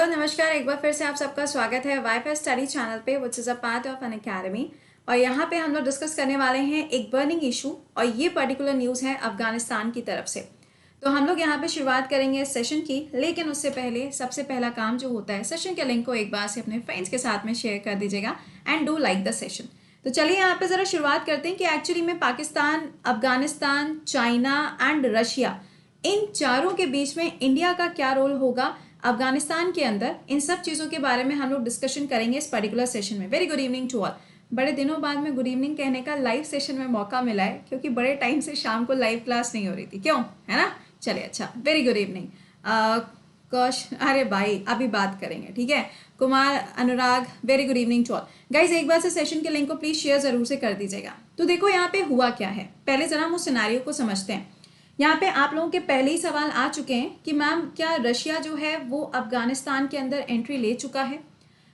नमस्कार। एक बार फिर से आप सबका स्वागत है वाईफाई स्टडी चैनल पे which is a part of an academy. और यहाँ पे हम लोग डिस्कस करने वाले हैं एक बर्निंग इशू, और ये पर्टिकुलर न्यूज़ है अफगानिस्तान की तरफ से। तो हम लोग यहाँ पे शुरुआत करेंगे इस सेशन की, लेकिन उससे पहले सबसे पहला काम जो होता है, सेशन के लिंक को एक बार से अपने फ्रेंड्स के साथ में शेयर कर दीजिएगा and do like the session. तो चलिए यहाँ पे ज़रा शुरुआत करते हैं कि एक्चुअली में Pakistan, Afghanistan, China and Russia, इन चारों के बीच में इंडिया का क्या रोल होगा अफगानिस्तान के अंदर, इन सब चीज़ों के बारे में हम लोग डिस्कशन करेंगे इस पर्टिकुलर सेशन में। Very good evening to all. बड़े दिनों बाद में गुड इवनिंग कहने का लाइव सेशन में मौका मिला है, क्योंकि बड़े टाइम से शाम को लाइव क्लास नहीं हो रही थी, क्यों, है ना। चलिए, अच्छा, वेरी गुड इवनिंग कौश, अरे भाई अभी बात करेंगे, ठीक है। Kumar, Anurag, very good evening to all guys. एक बार से सेशन के लिंक को प्लीज शेयर जरूर से कर दीजिएगा। तो देखो यहाँ पे हुआ क्या है, पहले जरा हम उस सिनेरियो को समझते हैं। यहाँ पे आप लोगों के पहले ही सवाल आ चुके हैं कि मैम क्या रशिया जो है वो अफगानिस्तान के अंदर एंट्री ले चुका है।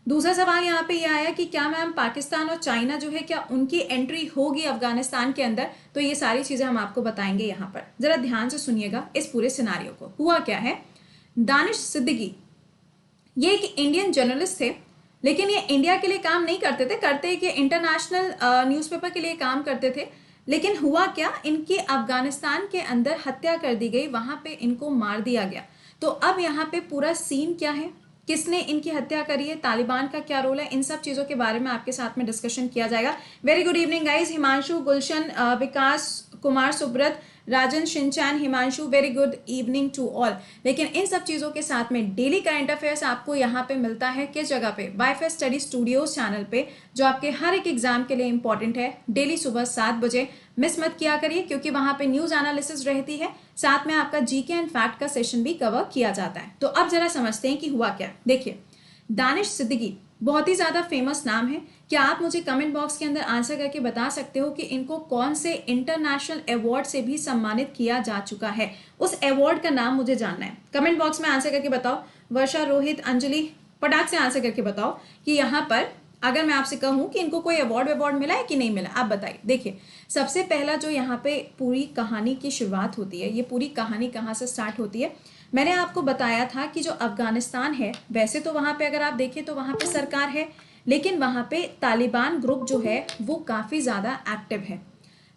दूसरा सवाल यहाँ पे ये आया कि क्या मैम पाकिस्तान और चाइना जो है क्या उनकी एंट्री होगी अफगानिस्तान के अंदर। तो ये सारी चीजें हम आपको बताएंगे। यहाँ पर जरा ध्यान से सुनिएगा इस पूरे सिनारियो को। हुआ क्या है, दानिश सिद्दीकी ये एक इंडियन जर्नलिस्ट थे, लेकिन ये इंडिया के लिए काम नहीं करते थे, करते कि इंटरनेशनल न्यूज़पेपर के लिए काम करते थे। लेकिन हुआ क्या, इनकी अफगानिस्तान के अंदर हत्या कर दी गई, वहां पे इनको मार दिया गया। तो अब यहाँ पे पूरा सीन क्या है, किसने इनकी हत्या करी है, तालिबान का क्या रोल है, इन सब चीजों के बारे में आपके साथ में डिस्कशन किया जाएगा। Very good evening guys. Himanshu, Gulshan, Vikas, Kumar, Subrat, Rajan, Shinchan, Himanshu, very good evening to all. लेकिन इन सब चीज़ों के साथ में डेली करंट अफेयर्स आपको यहाँ पे मिलता है किस जगह पे, वाईफाई स्टडी स्टूडियोज चैनल पे, जो आपके हर एक एग्जाम के लिए इंपॉर्टेंट है। डेली सुबह 7 बजे मिस मत किया करिए, क्योंकि वहाँ पे न्यूज़ एनालिसिस रहती है, साथ में आपका जीके एंड फैक्ट का सेशन भी कवर किया जाता है। तो अब जरा समझते हैं कि हुआ क्या। देखिए, दानिश सिद्दीकी बहुत ही ज़्यादा फेमस नाम है। क्या आप मुझे कमेंट बॉक्स के अंदर आंसर करके बता सकते हो कि इनको कौन से इंटरनेशनल अवार्ड से भी सम्मानित किया जा चुका है? उस अवार्ड का नाम मुझे जानना है। कमेंट बॉक्स में आंसर करके बताओ। वर्षा, रोहित, अंजलि, पटाख से आंसर करके बताओ कि यहाँ पर अगर मैं आपसे कहूँ कि इनको कोई अवार्ड मिला है कि नहीं मिला, आप बताइए। देखिए, सबसे पहला जो यहाँ पे पूरी कहानी की शुरुआत होती है, ये पूरी कहानी कहाँ से स्टार्ट होती है, मैंने आपको बताया था कि जो अफगानिस्तान है, वैसे तो वहाँ पे अगर आप देखें तो वहाँ पे सरकार है, लेकिन वहाँ पे तालिबान ग्रुप जो है वो काफ़ी ज़्यादा एक्टिव है।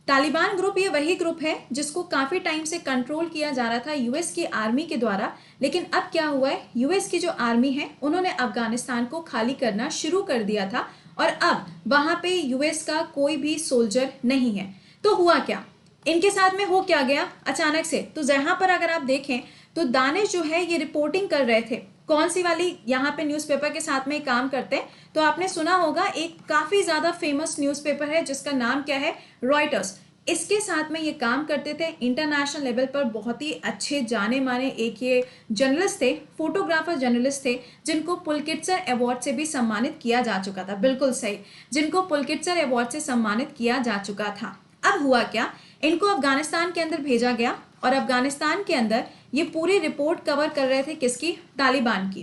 तालिबान ग्रुप ये वही ग्रुप है जिसको काफ़ी टाइम से कंट्रोल किया जा रहा था यूएस की आर्मी के द्वारा। लेकिन अब क्या हुआ है, यूएस की जो आर्मी है उन्होंने अफगानिस्तान को खाली करना शुरू कर दिया था, और अब वहाँ पे यूएस का कोई भी सोल्जर नहीं है। तो हुआ क्या, इनके साथ में हो क्या गया अचानक से। तो जहाँ पर अगर आप देखें तो दानिश जो है ये रिपोर्टिंग कर रहे थे, कौन सी वाली, यहाँ पे न्यूज़पेपर के साथ में काम करते हैं। तो आपने सुना होगा एक काफ़ी ज़्यादा फेमस न्यूज़पेपर है जिसका नाम क्या है, रॉयटर्स। इसके साथ में ये काम करते थे। इंटरनेशनल लेवल पर बहुत ही अच्छे जाने माने एक ये जर्नलिस्ट थे, फोटोग्राफर जर्नलिस्ट थे, जिनको पुलकित्जर अवार्ड से भी सम्मानित किया जा चुका था। बिल्कुल सही, जिनको पुलकित्जर अवार्ड से सम्मानित किया जा चुका था। अब हुआ क्या, इनको अफगानिस्तान के अंदर भेजा गया, और अफगानिस्तान के अंदर ये पूरी रिपोर्ट कवर कर रहे थे किसकी, तालिबान की।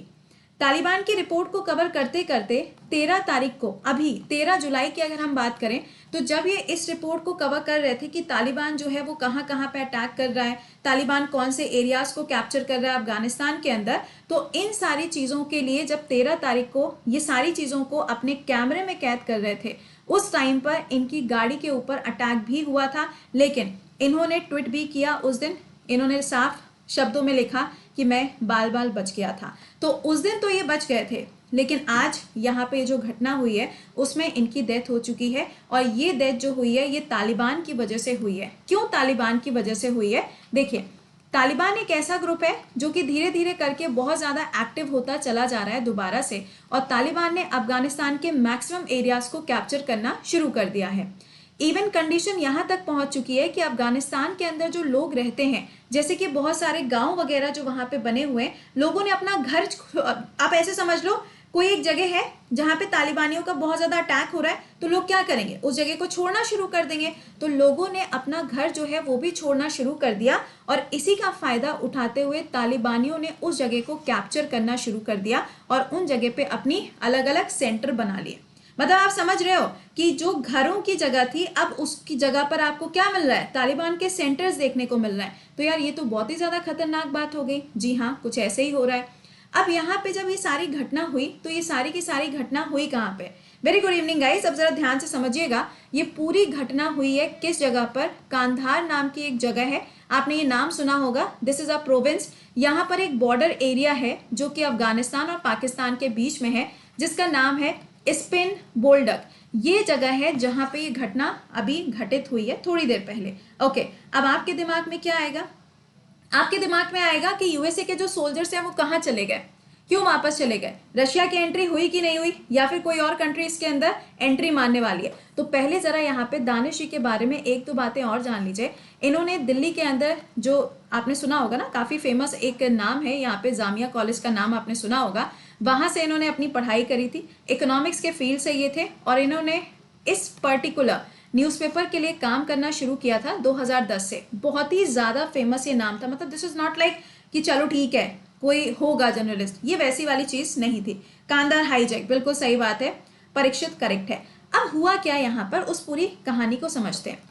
तालिबान की रिपोर्ट को कवर करते करते 13 तारीख को, अभी 13 जुलाई की अगर हम बात करें, तो जब ये इस रिपोर्ट को कवर कर रहे थे कि तालिबान जो है वो कहाँ कहाँ पे अटैक कर रहा है, तालिबान कौन से एरियाज को कैप्चर कर रहा है अफगानिस्तान के अंदर, तो इन सारी चीज़ों के लिए जब 13 तारीख को ये सारी चीज़ों को अपने कैमरे में कैद कर रहे थे, उस टाइम पर इनकी गाड़ी के ऊपर अटैक भी हुआ था। लेकिन इन्होंने ट्वीट भी किया उस दिन, इन्होंने साफ शब्दों में लिखा कि मैं बाल बाल बच गया था। तो उस दिन तो ये बच गए थे, लेकिन आज यहाँ पे जो घटना हुई है उसमें इनकी डेथ हो चुकी है, और ये डेथ जो हुई है ये तालिबान की वजह से हुई है। क्यों तालिबान की वजह से हुई है, देखिए, तालिबान एक ऐसा ग्रुप है जो कि धीरे धीरे करके बहुत ज़्यादा एक्टिव होता चला जा रहा है दोबारा से, और तालिबान ने अफगानिस्तान के मैक्सिमम एरियाज को कैप्चर करना शुरू कर दिया है। इवन कंडीशन यहाँ तक पहुँच चुकी है कि अफगानिस्तान के अंदर जो लोग रहते हैं, जैसे कि बहुत सारे गांव वगैरह जो वहाँ पे बने हुए हैं, लोगों ने अपना घर, आप ऐसे समझ लो कोई एक जगह है जहाँ पे तालिबानियों का बहुत ज़्यादा अटैक हो रहा है, तो लोग क्या करेंगे, उस जगह को छोड़ना शुरू कर देंगे। तो लोगों ने अपना घर जो है वो भी छोड़ना शुरू कर दिया, और इसी का फ़ायदा उठाते हुए तालिबानियों ने उस जगह को कैप्चर करना शुरू कर दिया, और उन जगह पे अपनी अलग अलग सेंटर बना लिए। मतलब आप समझ रहे हो कि जो घरों की जगह थी, अब उसकी जगह पर आपको क्या मिल रहा है, तालिबान के सेंटर्स देखने को मिल रहा है। तो यार ये तो बहुत ही ज़्यादा खतरनाक बात हो गई। जी हाँ, कुछ ऐसे ही हो रहा है। अब यहाँ पे जब ये सारी घटना हुई तो ये सारी की सारी घटना हुई कहाँ पे? वेरी गुड इवनिंग गाइस, अब जरा ध्यान से समझिएगा। ये पूरी घटना हुई है किस जगह पर? कांधार नाम की एक जगह है, आपने ये नाम सुना होगा। This is a province. यहाँ पर एक बॉर्डर एरिया है जो कि अफगानिस्तान और पाकिस्तान के बीच में है, जिसका नाम है स्पिन बोल्डक। ये जगह है जहां पे ये घटना अभी घटित हुई है थोड़ी देर पहले। ओके, अब आपके दिमाग में क्या आएगा? आपके दिमाग में आएगा कि यूएसए के जो सोल्जर्स हैं वो कहाँ चले गए, क्यों वापस चले गए? रशिया की एंट्री हुई कि नहीं हुई, या फिर कोई और कंट्री इसके अंदर एंट्री मारने वाली है? तो पहले जरा यहाँ पे दानिश जी के बारे में एक दो बातें और जान लीजिए। इन्होंने दिल्ली के अंदर, जो आपने सुना होगा ना, काफी फेमस एक नाम है यहाँ पे, जामिया कॉलेज का नाम आपने सुना होगा, वहां से इन्होंने अपनी पढ़ाई करी थी। इकोनॉमिक्स के फील्ड से ये थे और इन्होंने इस पर्टिकुलर न्यूज़पेपर के लिए काम करना शुरू किया था 2010 से। बहुत ही ज्यादा फेमस ये नाम था, मतलब दिस इज नॉट लाइक कि चलो ठीक है कोई होगा जर्नलिस्ट, ये वैसी वाली चीज नहीं थी। कांधार हाईजैक, बिल्कुल सही बात है, परीक्षित करेक्ट है। अब हुआ क्या यहाँ पर, उस पूरी कहानी को समझते हैं।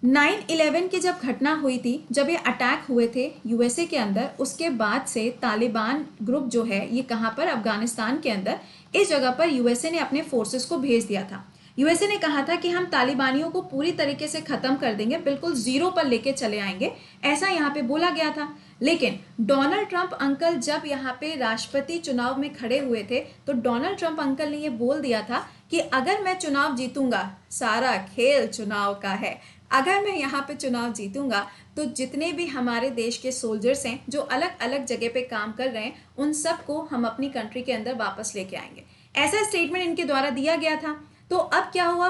9/11 की जब घटना हुई थी, जब ये अटैक हुए थे यूएसए के अंदर, उसके बाद से तालिबान ग्रुप जो है ये कहाँ पर, अफगानिस्तान के अंदर, इस जगह पर यूएसए ने अपने फोर्सेस को भेज दिया था। यूएसए ने कहा था कि हम तालिबानियों को पूरी तरीके से खत्म कर देंगे, बिल्कुल जीरो पर लेके चले आएंगे, ऐसा यहाँ पे बोला गया था। लेकिन डोनाल्ड ट्रंप अंकल जब यहाँ पे राष्ट्रपति चुनाव में खड़े हुए थे, तो डोनाल्ड ट्रंप अंकल ने ये बोल दिया था कि अगर मैं चुनाव जीतूंगा, सारा खेल चुनाव का है, अगर मैं यहाँ पे चुनाव जीतूंगा तो जितने भी हमारे देश के सोल्जर्स हैं जो अलग अलग जगह पे काम कर रहे हैं, उन सबको हम अपनी कंट्री के अंदर वापस लेके आएंगे। ऐसा स्टेटमेंट इनके द्वारा दिया गया था। तो अब क्या हुआ,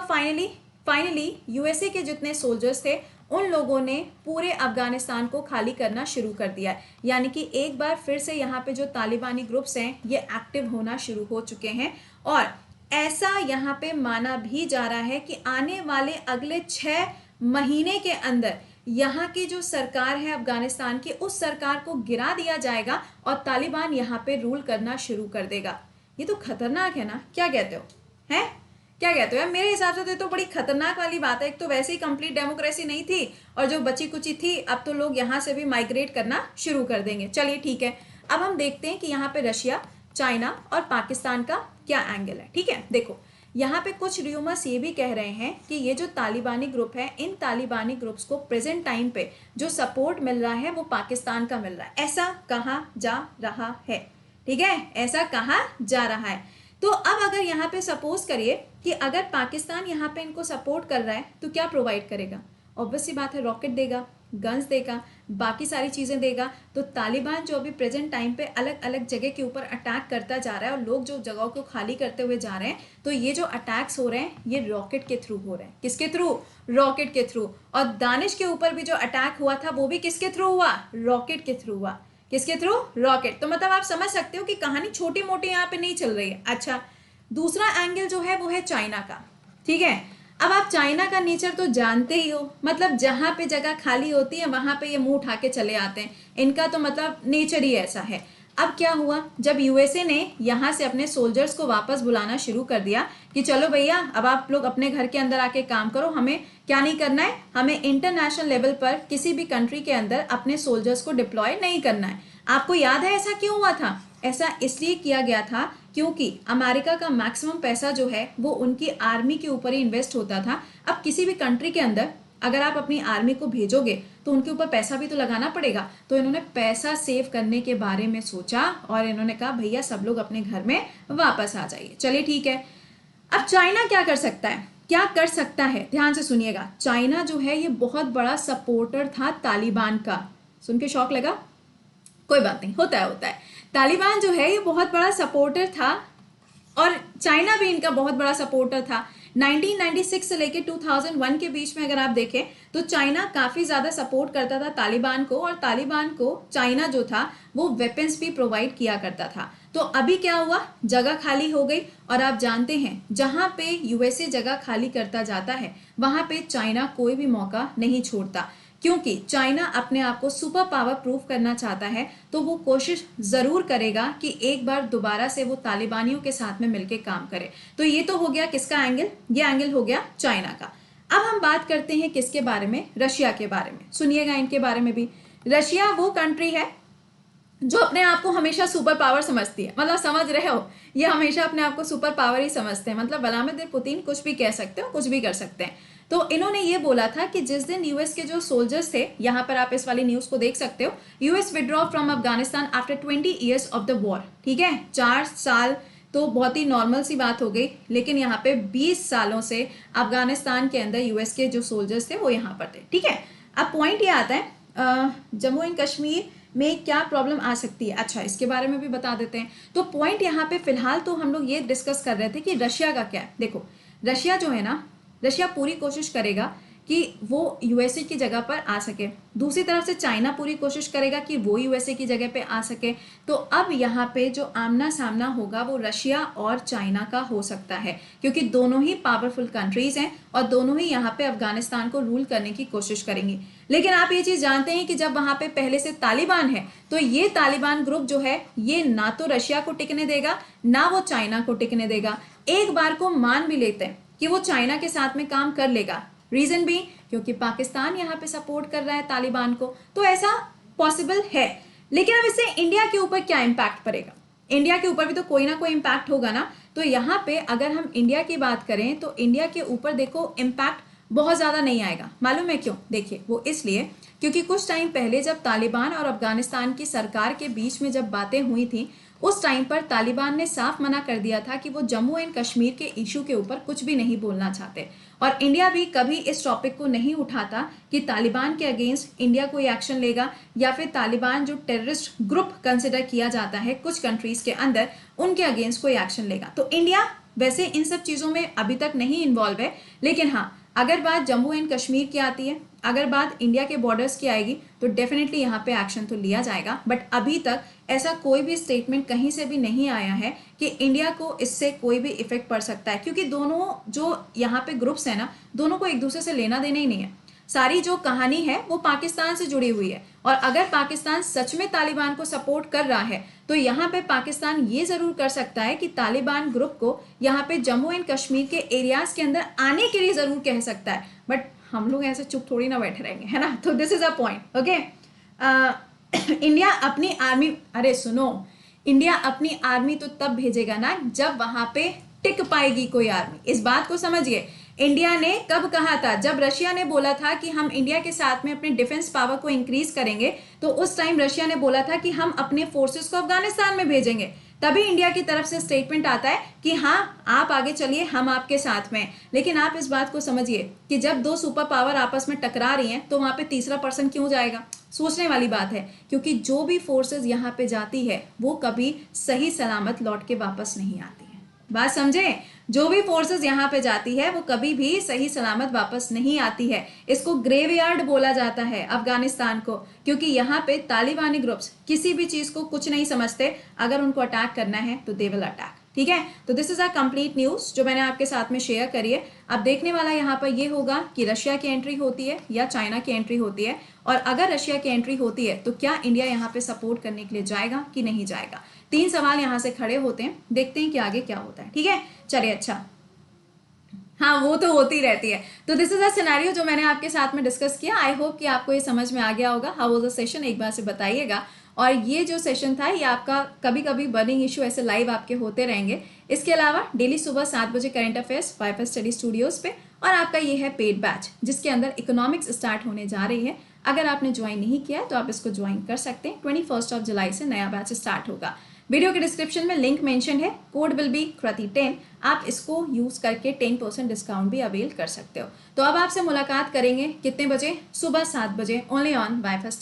फाइनली यूएसए के जितने सोल्जर्स थे उन लोगों ने पूरे अफगानिस्तान को खाली करना शुरू कर दिया। यानी कि एक बार फिर से यहाँ पे जो तालिबानी ग्रुप्स हैं ये एक्टिव होना शुरू हो चुके हैं। और ऐसा यहाँ पे माना भी जा रहा है कि आने वाले अगले 6 महीने के अंदर यहाँ की जो सरकार है अफगानिस्तान की, उस सरकार को गिरा दिया जाएगा और तालिबान यहाँ पे रूल करना शुरू कर देगा। ये तो खतरनाक है ना, क्या कहते हो? है क्या कहते हो यार? मेरे हिसाब से तो ये तो बड़ी खतरनाक वाली बात है। एक तो वैसे ही कंप्लीट डेमोक्रेसी नहीं थी, और जो बची कुची थी अब तो लोग यहाँ से भी माइग्रेट करना शुरू कर देंगे। चलिए ठीक है, अब हम देखते हैं कि यहाँ पे रशिया, चाइना और पाकिस्तान का क्या एंगल है। ठीक है, देखो यहाँ पे कुछ र्यूमर्स ये भी कह रहे हैं कि ये जो तालिबानी ग्रुप है, इन तालिबानी ग्रुप्स को प्रेजेंट टाइम पे जो सपोर्ट मिल रहा है वो पाकिस्तान का मिल रहा है, ऐसा कहा जा रहा है। ठीक है, ऐसा कहा जा रहा है। तो अब अगर यहाँ पे सपोज करिए कि अगर पाकिस्तान यहाँ पे इनको सपोर्ट कर रहा है तो क्या प्रोवाइड करेगा? ऑब्वियस सी बात है, रॉकेट देगा, गन्स देगा, बाकी सारी चीज़ें देगा। तो तालिबान जो अभी प्रेजेंट टाइम पे अलग अलग जगह के ऊपर अटैक करता जा रहा है और लोग जो जगहों को खाली करते हुए जा रहे हैं, तो ये जो अटैक्स हो रहे हैं ये रॉकेट के थ्रू हो रहे हैं। किसके थ्रू? रॉकेट के थ्रू। और दानिश के ऊपर भी जो अटैक हुआ था वो भी किसके थ्रू हुआ? रॉकेट के थ्रू हुआ। किसके थ्रू? रॉकेट। तो मतलब आप समझ सकते हो कि कहानी छोटी मोटी यहाँ पे नहीं चल रही है। अच्छा, दूसरा एंगल जो है वो है चाइना का। ठीक है, अब आप चाइना का नेचर तो जानते ही हो, मतलब जहां पे जगह खाली होती है वहां पे ये मुंह उठा के चले आते हैं। इनका तो मतलब नेचर ही ऐसा है। अब क्या हुआ, जब यूएसए ने यहाँ से अपने सोल्जर्स को वापस बुलाना शुरू कर दिया कि चलो भैया अब आप लोग अपने घर के अंदर आके काम करो, हमें क्या नहीं करना है, हमें इंटरनेशनल लेवल पर किसी भी कंट्री के अंदर अपने सोल्जर्स को डिप्लॉय नहीं करना है। आपको याद है ऐसा क्यों हुआ था? ऐसा इसलिए किया गया था क्योंकि अमेरिका का मैक्सिमम पैसा जो है वो उनकी आर्मी के ऊपर ही इन्वेस्ट होता था। अब किसी भी कंट्री के अंदर अगर आप अपनी आर्मी को भेजोगे तो उनके ऊपर पैसा भी तो लगाना पड़ेगा। तो इन्होंने पैसा सेव करने के बारे में सोचा और इन्होंने कहा भैया सब लोग अपने घर में वापस आ जाइए। चलिए ठीक है, अब चाइना क्या कर सकता है? क्या कर सकता है, ध्यान से सुनिएगा। चाइना जो है ये बहुत बड़ा सपोर्टर था तालिबान का। सुन के शौक लगा? कोई बात नहीं, होता है। तालिबान जो है ये बहुत बड़ा सपोर्टर था और चाइना भी इनका बहुत बड़ा सपोर्टर था। 1996 से लेके 2001 के बीच में अगर आप देखें तो चाइना काफी ज्यादा सपोर्ट करता था तालिबान को, और तालिबान को चाइना जो था वो वेपन्स भी प्रोवाइड किया करता था। तो अभी क्या हुआ, जगह खाली हो गई। और आप जानते हैं जहां पे यूएसए जगह खाली करता जाता है वहां पे चाइना कोई भी मौका नहीं छोड़ता, क्योंकि चाइना अपने आप को सुपर पावर प्रूफ करना चाहता है। तो वो कोशिश जरूर करेगा कि एक बार दोबारा से वो तालिबानियों के साथ में मिलकर काम करे। तो ये तो हो गया किसका एंगल? ये एंगल हो गया चाइना का। अब हम बात करते हैं किसके बारे में? रशिया के बारे में। सुनिएगा इनके बारे में भी। रशिया वो कंट्री है जो अपने आप को हमेशा सुपर पावर समझती है, मतलब समझ रहे हो, ये हमेशा अपने आप को सुपर पावर ही समझते हैं, मतलब व्लादिमीर पुतिन कुछ भी कह सकते हो, कुछ भी कर सकते हैं। तो इन्होंने ये बोला था कि जिस दिन यूएस के जो सोल्जर्स थे, यहाँ पर आप इस वाली न्यूज को देख सकते हो, US withdraw from Afghanistan after 20 years of the war. ठीक है, 4 साल तो बहुत ही नॉर्मल सी बात हो गई, लेकिन यहाँ पे 20 सालों से अफगानिस्तान के अंदर यूएस के जो सोल्जर्स थे वो यहाँ पर थे। ठीक है, अब पॉइंट ये आता है जम्मू एंड कश्मीर में क्या प्रॉब्लम आ सकती है। अच्छा, इसके बारे में भी बता देते हैं। तो पॉइंट यहाँ पे फिलहाल तो हम लोग ये डिस्कस कर रहे थे कि रशिया का क्या है। देखो, रशिया जो है ना, रशिया पूरी कोशिश करेगा कि वो यूएसए की जगह पर आ सके। दूसरी तरफ से चाइना पूरी कोशिश करेगा कि वो यूएसए की जगह पे आ सके। तो अब यहाँ पे जो आमना सामना होगा वो रशिया और चाइना का हो सकता है, क्योंकि दोनों ही पावरफुल कंट्रीज हैं और दोनों ही यहाँ पे अफगानिस्तान को रूल करने की कोशिश करेंगी। लेकिन आप ये चीज जानते हैं कि जब वहां पे पहले से तालिबान है, तो ये तालिबान ग्रुप जो है ये ना तो रशिया को टिकने देगा, ना वो चाइना को टिकने देगा। एक बार को मान भी लेते हैं कि वो चाइना के साथ में काम कर लेगा, रीजन भी क्योंकि पाकिस्तान यहाँ पे सपोर्ट कर रहा है तालिबान को, तो ऐसा पॉसिबल है। लेकिन अब इससे इंडिया के ऊपर क्या इम्पैक्ट पड़ेगा, इंडिया के ऊपर भी तो कोई ना कोई इम्पैक्ट होगा ना। तो यहाँ पे अगर हम इंडिया की बात करें तो इंडिया के ऊपर देखो इम्पैक्ट बहुत ज्यादा नहीं आएगा। मालूम है क्यों? देखिए, वो इसलिए क्योंकि कुछ टाइम पहले जब तालिबान और अफगानिस्तान की सरकार के बीच में जब बातें हुई थी, उस टाइम पर तालिबान ने साफ मना कर दिया था कि वो जम्मू एंड कश्मीर के इशू के ऊपर कुछ भी नहीं बोलना चाहते। और इंडिया भी कभी इस टॉपिक को नहीं उठाता कि तालिबान के अगेंस्ट इंडिया कोई एक्शन लेगा, या फिर तालिबान जो टेररिस्ट ग्रुप कंसिडर किया जाता है कुछ कंट्रीज के अंदर, उनके अगेंस्ट कोई एक्शन लेगा। तो इंडिया वैसे इन सब चीजों में अभी तक नहीं इन्वॉल्व है। लेकिन हाँ, अगर बात जम्मू एंड कश्मीर की आती है, अगर बात इंडिया के बॉर्डर्स की आएगी, तो डेफिनेटली यहाँ पे एक्शन तो लिया जाएगा। बट अभी तक ऐसा कोई भी स्टेटमेंट कहीं से भी नहीं आया है कि इंडिया को इससे कोई भी इफेक्ट पड़ सकता है, क्योंकि दोनों जो यहाँ पे ग्रुप्स है ना, दोनों को एक दूसरे से लेना देना ही नहीं है। सारी जो कहानी है वो पाकिस्तान से जुड़ी हुई है। और अगर पाकिस्तान सच में तालिबान को सपोर्ट कर रहा है, तो यहाँ पे पाकिस्तान ये जरूर कर सकता है कि तालिबान ग्रुप को यहाँ पे जम्मू एंड कश्मीर के एरियाज के अंदर आने के लिए जरूर कह सकता है। बट हम लोग ऐसे चुप थोड़ी ना बैठे रहेंगे, है ना। तो this is a point, okay. India अपनी आर्मी, अरे सुनो, इंडिया अपनी आर्मी तो तब भेजेगा ना जब वहां पे टिक पाएगी कोई आर्मी। इस बात को समझिए। इंडिया ने कब कहा था? जब रशिया ने बोला था कि हम इंडिया के साथ में अपने डिफेंस पावर को इंक्रीज करेंगे, तो उस टाइम रशिया ने बोला था कि हम अपने फोर्सेस को अफगानिस्तान में भेजेंगे। तभी इंडिया की तरफ से स्टेटमेंट आता है कि हाँ, आप आगे चलिए, हम आपके साथ में। लेकिन आप इस बात को समझिए कि जब दो सुपर पावर आपस में टकरा रही हैं, तो वहां पे तीसरा पर्सन क्यों जाएगा? सोचने वाली बात है, क्योंकि जो भी फोर्सेस यहाँ पे जाती है वो कभी सही सलामत लौट के वापस नहीं आती है। बात समझे? जो भी फोर्सेस यहाँ पे जाती है वो कभी भी सही सलामत वापस नहीं आती है। इसको ग्रेवयार्ड बोला जाता है अफगानिस्तान को, क्योंकि यहाँ पे तालिबानी ग्रुप्स किसी भी चीज को कुछ नहीं समझते। अगर उनको अटैक करना है तो दे विल अटैक। ठीक है, तो this is a complete news जो मैंने आपके साथ में शेयर करी है। अब देखने वाला यहाँ पर ये होगा कि रशिया की एंट्री होती है या चाइना की एंट्री होती है, और अगर रशिया की एंट्री होती है तो क्या इंडिया यहाँ पे सपोर्ट करने के लिए जाएगा कि नहीं जाएगा। 3 सवाल यहाँ से खड़े होते हैं, देखते हैं कि आगे क्या होता है। ठीक है, चलिए। अच्छा, हाँ, वो तो होती रहती है। तो दिस इज अ सिनेरियो जो मैंने आपके साथ में डिस्कस किया। आई होप कि आपको ये समझ में आ गया होगा। हाउ वाज द सेशन, एक बार से बताइएगा। और ये जो सेशन था ये आपका कभी कभी बर्निंग इशू ऐसे लाइव आपके होते रहेंगे। इसके अलावा डेली सुबह 7 बजे current affairs wifi study studios पे, और आपका ये है पेड बैच जिसके अंदर इकोनॉमिक्स स्टार्ट होने जा रही है। अगर आपने ज्वाइन नहीं किया तो आप इसको ज्वाइन कर सकते हैं। 21 जुलाई से नया बैच स्टार्ट होगा। वीडियो के डिस्क्रिप्शन में लिंक मेंशन है, कोड विल बी कृति10। आप इसको यूज करके 10% डिस्काउंट भी अवेल कर सकते हो। तो अब आपसे मुलाकात करेंगे कितने बजे? सुबह 7 बजे, ओनली ऑन वाईफाई स्टडी।